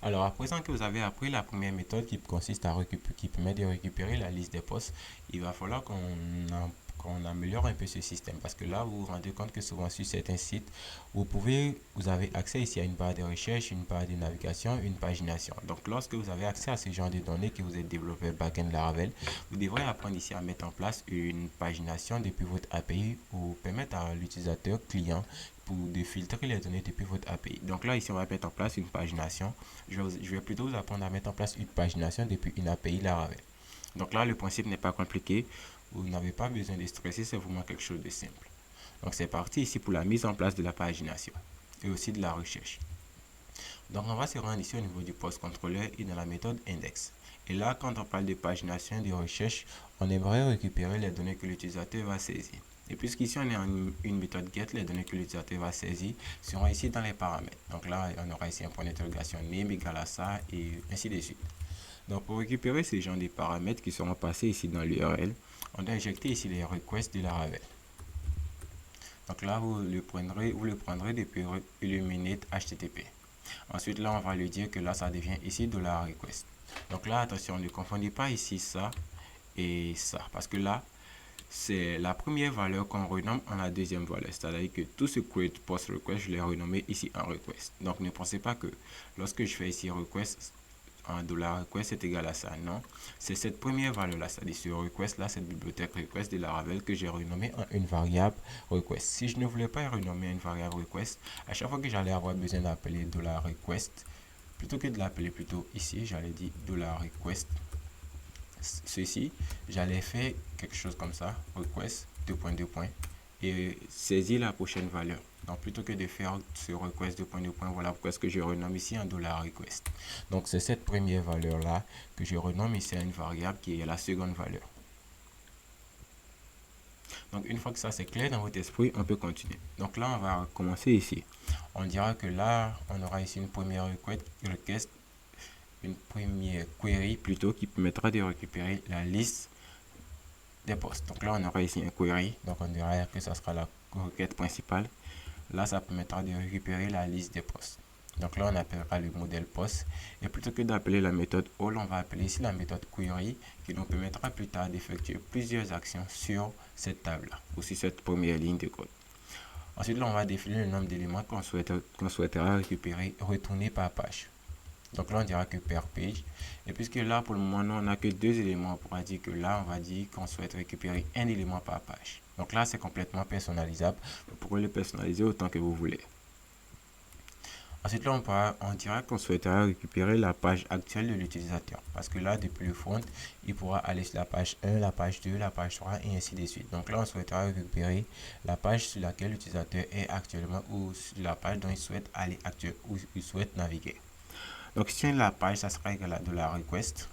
Alors, à présent que vous avez appris la première méthode qui consiste qui permet de récupérer la liste des postes, il va falloir qu'on améliore un peu ce système parce que là, vous vous rendez compte que souvent sur certains sites, vous avez accès ici à une barre de recherche, une barre de navigation, une pagination. Donc, lorsque vous avez accès à ce genre de données que vous êtes développeur backend Laravel, vous devrez apprendre ici à mettre en place une pagination depuis votre API pour permettre à l'utilisateur client de filtrer les données depuis votre API. Donc là, ici, on va mettre en place une pagination. Je vais plutôt vous apprendre à mettre en place une pagination depuis une API Laravel. Donc là, le principe n'est pas compliqué. Vous n'avez pas besoin de stresser, c'est vraiment quelque chose de simple. Donc c'est parti ici pour la mise en place de la pagination et aussi de la recherche. Donc on va se rendre ici au niveau du post controller et dans la méthode index. Et là, quand on parle de pagination et de recherche, on aimerait récupérer les données que l'utilisateur va saisir. Et puisqu'ici on est en une méthode get, les données que l'utilisateur va saisir seront ici dans les paramètres. Donc là, on aura ici un point d'interrogation name égal à ça et ainsi de suite. Donc pour récupérer ces genres de paramètres qui seront passés ici dans l'URL, on doit injecter ici les requests de Laravel. Donc là, vous le prendrez depuis Illuminate HTTP. Ensuite, là, on va lui dire que là, ça devient ici $request. Donc là, attention, ne confondez pas ici ça et ça. Parce que là, c'est la première valeur qu'on renomme en la deuxième valeur. C'est-à-dire que tout ce create post request, je l'ai renommé ici en request. Donc ne pensez pas que lorsque je fais ici request, un $request est égal à ça. Non, c'est cette première valeur là, c'est-à-dire ce request là, cette bibliothèque request de Laravel que j'ai renommé en une variable request. Si je ne voulais pas renommer une variable request, à chaque fois que j'allais avoir besoin d'appeler $request, plutôt que de l'appeler plutôt ici, j'allais dire $request ceci, j'allais faire quelque chose comme ça, request, deux points, et saisir la prochaine valeur. Donc, plutôt que de faire ce request, deux points, voilà pourquoi est-ce que je renomme ici un $request. Donc, c'est cette première valeur-là que je renomme ici à une variable qui est la seconde valeur. Donc, une fois que ça c'est clair dans votre esprit, on peut continuer. Donc là, on va commencer ici. On dira que là, on aura ici une première request, une première query plutôt qui permettra de récupérer la liste des postes. Donc là, on aura ici un query. Donc on dira que ça sera la requête principale. Là, ça permettra de récupérer la liste des postes. Donc là, on appellera le modèle post. Et plutôt que d'appeler la méthode all, on va appeler ici la méthode query qui nous permettra plus tard d'effectuer plusieurs actions sur cette table-là ou sur cette première ligne de code. Ensuite, là, on va définir le nombre d'éléments qu'on souhaitera récupérer, retourner par page. Donc là, on dira que per page. Et puisque là, pour le moment, nous, on n'a que deux éléments, on pourra dire que là, on va dire qu'on souhaite récupérer un élément par page. Donc là, c'est complètement personnalisable. Vous pourrez le personnaliser autant que vous voulez. Ensuite, là, on dira qu'on souhaitera récupérer la page actuelle de l'utilisateur. Parce que là, depuis le front, il pourra aller sur la page 1, la page 2, la page 3 et ainsi de suite. Donc là, on souhaitera récupérer la page sur laquelle l'utilisateur est actuellement ou sur la page dont il souhaite aller ou il souhaite naviguer. Donc, si la page, ça sera égal à $request.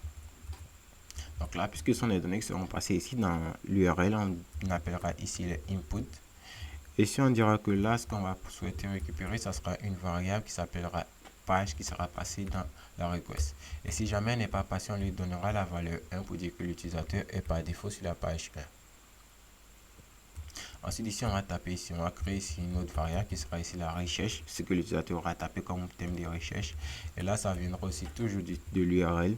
Donc là, puisque ce sont les données qui seront passées ici dans l'URL, on appellera ici le input. Et si on dira que là, ce qu'on va souhaiter récupérer, ça sera une variable qui s'appellera page qui sera passée dans la request. Et si jamais elle n'est pas passée, on lui donnera la valeur 1 pour dire que l'utilisateur est par défaut sur la page 1. Ensuite, ici, on va taper ici, on va créer ici une autre variable qui sera ici la recherche, ce que l'utilisateur aura tapé comme thème de recherche. Et là, ça viendra aussi toujours de l'URL.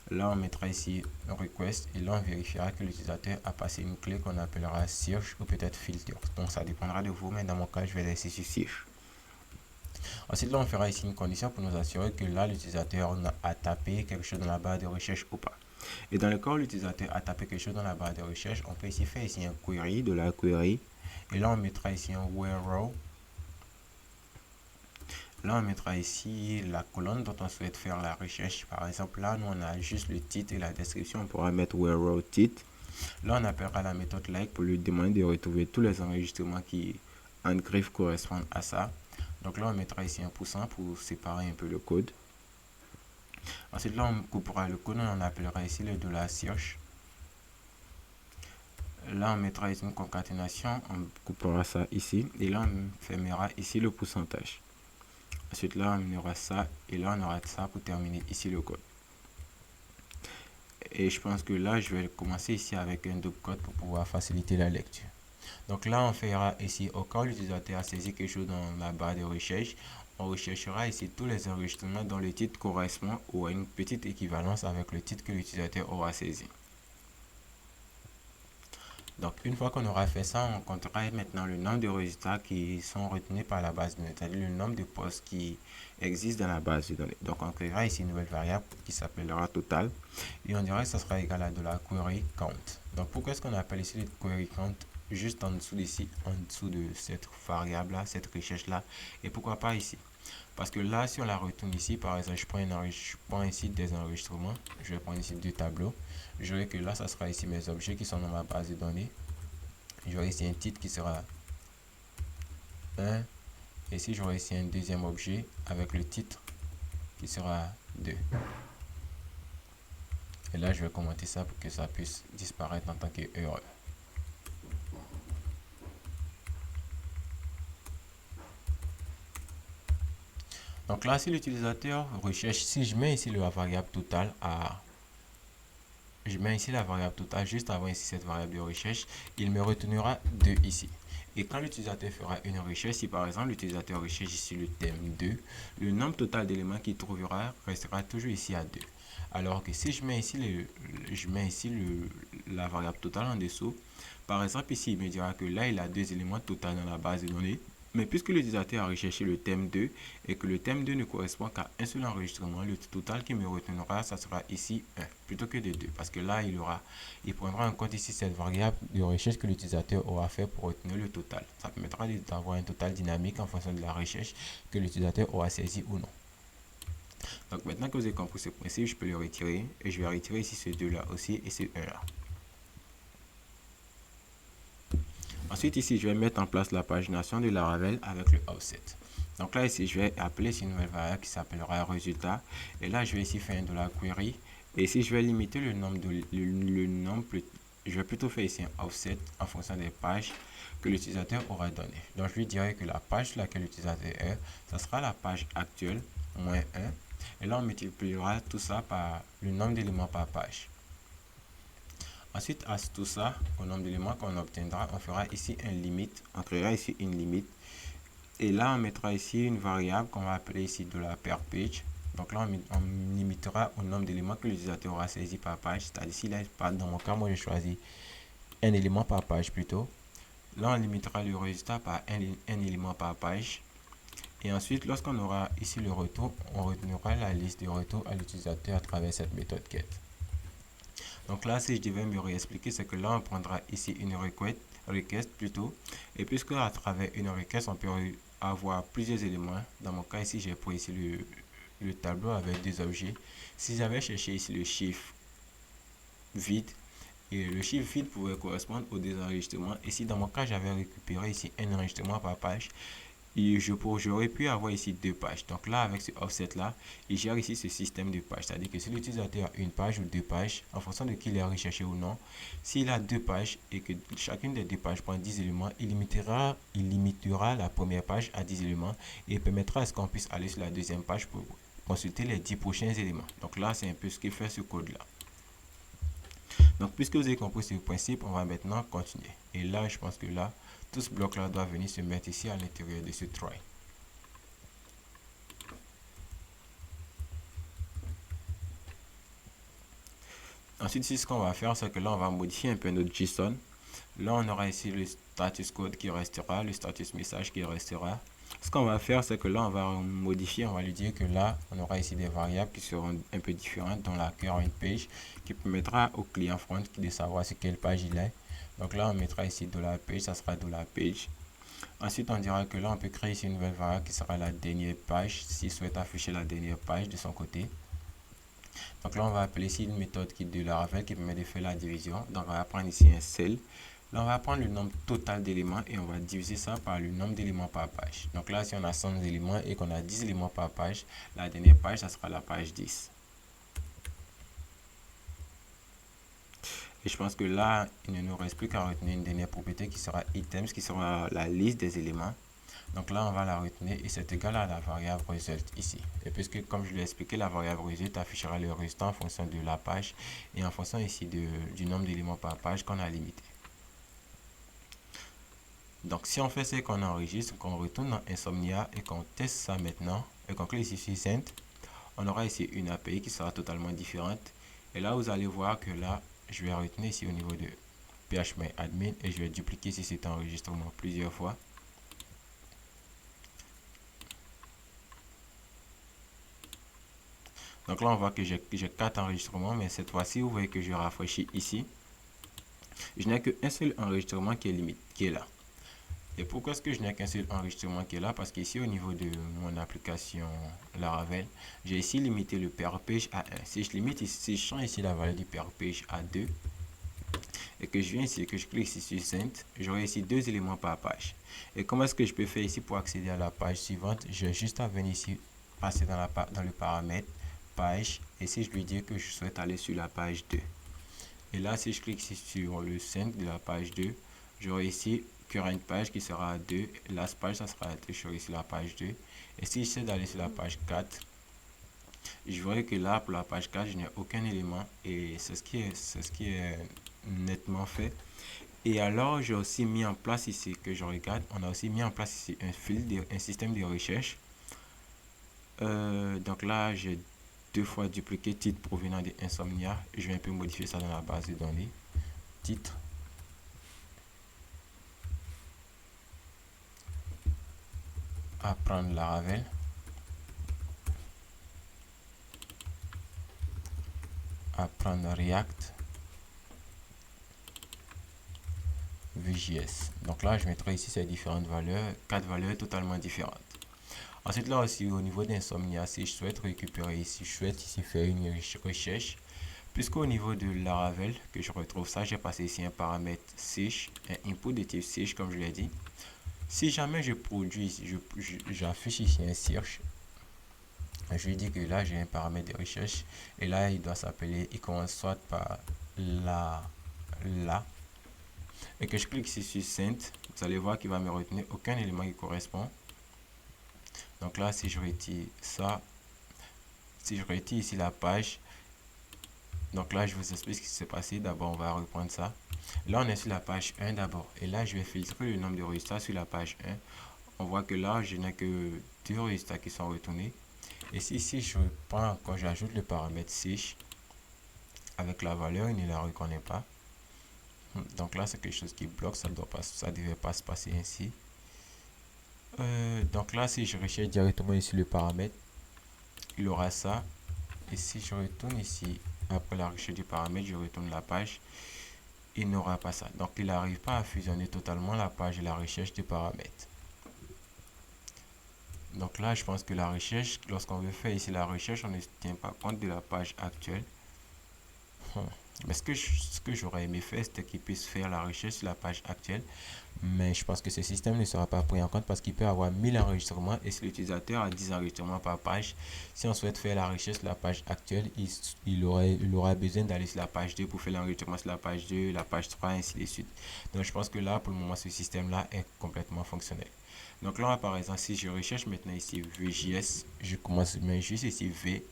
Là, on mettra ici un request et là, on vérifiera que l'utilisateur a passé une clé qu'on appellera search ou peut-être filter. Donc, ça dépendra de vous, mais dans mon cas, je vais laisser sur search. Ensuite, là, on fera ici une condition pour nous assurer que là, l'utilisateur a tapé quelque chose dans la barre de recherche ou pas. Et dans le cas où l'utilisateur a tapé quelque chose dans la barre de recherche, on peut ici faire ici un query, de la query. Et là, on mettra ici un where row. Là, on mettra ici la colonne dont on souhaite faire la recherche. Par exemple, là, nous, on a juste le titre et la description. On pourra mettre where row titre. Là, on appellera la méthode like pour lui demander de retrouver tous les enregistrements qui, en griffe, correspondent à ça. Donc là, on mettra ici un % pour séparer un peu le code. Ensuite, là, on coupera le code. On appellera ici le $search. Là, on mettra ici une concaténation. On coupera ça ici. Et là, on fermera ici le pourcentage. Ensuite, là, on aura ça. Et là, on aura ça pour terminer ici le code. Et je pense que là, je vais commencer ici avec un double code pour pouvoir faciliter la lecture. Donc là, on fera ici, au cas où l'utilisateur a saisi quelque chose dans la barre de recherche, on recherchera ici tous les enregistrements dont le titre correspond ou a une petite équivalence avec le titre que l'utilisateur aura saisi. Donc, une fois qu'on aura fait ça, on comptera maintenant le nombre de résultats qui sont retenus par la base de données, c'est-à-dire le nombre de postes qui existent dans la base de données. Donc, on créera ici une nouvelle variable qui s'appellera total et on dira que ça sera égal à de la query count. Donc, pourquoi est-ce qu'on appelle ici le query count juste en dessous d'ici, en dessous de cette variable-là, cette recherche-là, et pourquoi pas ici? Parce que là, si on la retourne ici, par exemple, je prends ici des enregistrements, je vais prendre ici deux tableaux. Je verrai que là, ça sera ici mes objets qui sont dans ma base de données. J'aurai ici un titre qui sera 1. Et ici, j'aurai ici un deuxième objet avec le titre qui sera 2. Et là, je vais commenter ça pour que ça puisse disparaître en tant qu'erreur. Donc là, si l'utilisateur recherche, si je mets ici la variable totale à... Je mets ici la variable totale juste avant ici cette variable de recherche, il me retournera 2 ici. Et quand l'utilisateur fera une recherche, si par exemple l'utilisateur recherche ici le thème 2, le nombre total d'éléments qu'il trouvera restera toujours ici à 2. Alors que si je mets ici, la variable totale en dessous, par exemple ici il me dira que là il a 2 éléments total dans la base de données. Mais puisque l'utilisateur a recherché le thème 2 et que le thème 2 ne correspond qu'à un seul enregistrement, le total qui me retiendra, ça sera ici 1 plutôt que de 2. Parce que là, il prendra en compte ici cette variable de recherche que l'utilisateur aura fait pour retenir le total. Ça permettra d'avoir un total dynamique en fonction de la recherche que l'utilisateur aura saisi ou non. Donc maintenant que vous avez compris ce principe, je peux le retirer et je vais retirer ici ce 2 là aussi et ce 1 là. Ensuite, ici, je vais mettre en place la pagination de Laravel avec le offset. Donc là, ici, je vais appeler une nouvelle variable qui s'appellera résultat. Et là, je vais ici faire un $query. Et ici, je vais limiter le nombre je vais plutôt faire ici un offset en fonction des pages que l'utilisateur aura donné. Donc, je lui dirai que la page sur laquelle l'utilisateur est, ça sera la page actuelle, moins 1. Et là, on multipliera tout ça par le nombre d'éléments par page. Ensuite, à tout ça, au nombre d'éléments qu'on obtiendra, on fera ici un limite. On créera ici une limite. Et là, on mettra ici une variable qu'on va appeler ici $per-page. Donc là, on limitera au nombre d'éléments que l'utilisateur aura saisi par page. C'est-à-dire ici, là, dans mon cas, moi, j'ai choisi un élément par page plutôt. Là, on limitera le résultat par un élément par page. Et ensuite, lorsqu'on aura ici le retour, on retiendra la liste de retour à l'utilisateur à travers cette méthode get. Donc là, si je devais me réexpliquer, c'est que là, on prendra ici une request plutôt. Et puisque à travers une request, on peut avoir plusieurs éléments. Dans mon cas ici, j'ai pris ici le tableau avec deux objets. Si j'avais cherché ici le chiffre vide, et le chiffre vide pouvait correspondre aux deux enregistrements. Et si dans mon cas, j'avais récupéré ici un enregistrement par page, et j'aurais pu avoir ici deux pages. Donc là, avec ce offset là, il gère ici ce système de pages. C'est-à-dire que si l'utilisateur a une page ou deux pages, en fonction de qui il a recherché ou non, s'il a deux pages et que chacune des deux pages prend 10 éléments, il limitera la première page à 10 éléments et permettra à ce qu'on puisse aller sur la deuxième page pour consulter les 10 prochains éléments. Donc là, c'est un peu ce qu'il fait ce code-là. Donc, puisque vous avez compris ce principe, on va maintenant continuer. Et là, je pense que là, tout ce bloc-là doit venir se mettre ici à l'intérieur de ce try. Ensuite, ici, ce qu'on va faire, c'est que là, on va modifier un peu notre JSON. Là, on aura ici le status code qui restera, le status message qui restera. Ce qu'on va faire, c'est que là, on va modifier, on va lui dire que là, on aura ici des variables qui seront un peu différentes dans la current page, qui permettra au client front de savoir sur quelle page il est. Donc là, on mettra ici $page, ça sera $page. Ensuite, on dira que là, on peut créer ici une nouvelle variable qui sera la dernière page, s'il souhaite afficher la dernière page de son côté. Donc là, on va appeler ici une méthode de Laravel qui permet de faire la division. Donc, on va prendre ici un cell. Là, on va prendre le nombre total d'éléments et on va diviser ça par le nombre d'éléments par page. Donc là, si on a 100 éléments et qu'on a 10 éléments par page, la dernière page, ça sera la page 10. Et je pense que là, il ne nous reste plus qu'à retenir une dernière propriété qui sera items, qui sera la liste des éléments. Donc là, on va la retenir et c'est égal à la variable result ici. Et puisque, comme je l'ai expliqué, la variable result affichera le résultat en fonction de la page et en fonction ici du nombre d'éléments par page qu'on a limité. Donc si on fait ce qu'on enregistre, qu'on retourne dans Insomnia et qu'on teste ça maintenant, et qu'on clique ici sur Send, on aura ici une API qui sera totalement différente. Et là, vous allez voir que là, je vais retenir ici au niveau de phmyadmin et je vais dupliquer ici cet enregistrement plusieurs fois. Donc là, on voit que j'ai 4 enregistrements, mais cette fois-ci, vous voyez que je rafraîchis ici. Je n'ai qu'un seul enregistrement qui est là. Et pourquoi est-ce que je n'ai qu'un seul enregistrement qui est là? Parce qu'ici, au niveau de mon application Laravel, j'ai ici limité le pair page à 1. Si je limite ici, si je change ici la valeur du pair page à 2, et que je viens ici, que je clique ici sur Send, j'aurai ici 2 éléments par page. Et comment est-ce que je peux faire ici pour accéder à la page suivante? J'ai juste à venir ici, passer dans le paramètre page, et si je lui dis que je souhaite aller sur la page 2. Et là, si je clique ici sur le Send de la page 2, j'aurai ici current page qui sera à 2, last page ça sera à 2, j'aurai ici la page 2. Et si j'essaie d'aller sur la page 4, je verrai que là, pour la page 4, je n'ai aucun élément, et c'est ce qui est nettement fait. Et alors, j'ai aussi mis en place ici, que je regarde, on a aussi mis en place ici un système de recherche. Donc là, j'ai 2 fois dupliqué titre provenant de Insomnia. Je vais un peu modifier ça dans la base de données. Titre. Apprendre Laravel. Apprendre React. Vue.js. Donc là, je mettrai ici ces différentes valeurs, 4 valeurs totalement différentes. Ensuite, là aussi, au niveau d'Insomnia, si je souhaite récupérer ici, je souhaite ici faire une recherche, puisqu'au niveau de Laravel, que je retrouve ça, j'ai passé ici un paramètre search, un input de type search, comme je l'ai dit. Si jamais je produis ici, j'affiche ici un search, je lui dis que là, j'ai un paramètre de recherche, et là, il doit s'appeler, il commence soit par la, et que je clique ici sur Send, vous allez voir qu'il va me retenir aucun élément qui correspond. Donc là, si je retire ça, si je retire ici la page, donc là, je vous explique ce qui s'est passé. D'abord, on va reprendre ça. Là, on est sur la page 1 d'abord. Et là, je vais filtrer le nombre de résultats sur la page 1. On voit que là, je n'ai que 2 résultats qui sont retournés. Et si je reprends, quand j'ajoute le paramètre search avec la valeur, il ne la reconnaît pas. Donc là, c'est quelque chose qui bloque. Ça ne devait pas se passer ainsi. Donc là, si je recherche directement ici le paramètre, il aura ça. Et si je retourne ici, après la recherche du paramètre, je retourne la page, il n'aura pas ça. Donc, il n'arrive pas à fusionner totalement la page et la recherche du paramètre. Donc là, je pense que la recherche, lorsqu'on veut faire ici la recherche, on ne tient pas compte de la page actuelle. Mais ce que j'aurais aimé faire, c'était qu'il puisse faire la recherche sur la page actuelle. Mais je pense que ce système ne sera pas pris en compte parce qu'il peut avoir 1000 enregistrements et si l'utilisateur a 10 enregistrements par page, si on souhaite faire la recherche sur la page actuelle, il aura besoin d'aller sur la page 2 pour faire l'enregistrement sur la page 2, la page 3, ainsi de suite. Donc je pense que là, pour le moment, ce système-là est complètement fonctionnel. Donc là, par exemple, si je recherche maintenant ici Vue.js, je commence mais juste ici V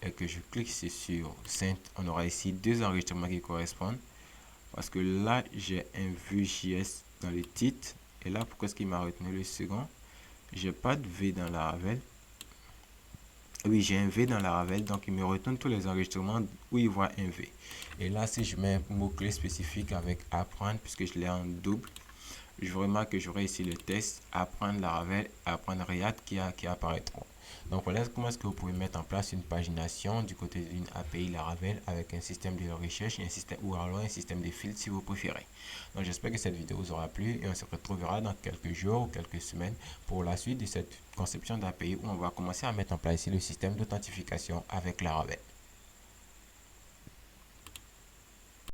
et que je clique ici sur Send, on aura ici 2 enregistrements qui correspondent. Parce que là, j'ai un Vue.js dans le titre. Et là, pourquoi est-ce qu'il m'a retenu le second? J'ai pas de V dans Laravel. Oui, j'ai un V dans Laravel. Donc, il me retourne tous les enregistrements où il voit un V. Et là, si je mets un mot-clé spécifique avec apprendre, puisque je l'ai en double, je remarque que j'aurai ici le test apprendre Laravel, apprendre React qui apparaîtront. Donc voilà comment est-ce que vous pouvez mettre en place une pagination du côté d'une API Laravel avec un système de recherche et un système, ou alors un système de filtres si vous préférez. Donc j'espère que cette vidéo vous aura plu et on se retrouvera dans quelques jours ou quelques semaines pour la suite de cette conception d'API où on va commencer à mettre en place ici le système d'authentification avec Laravel.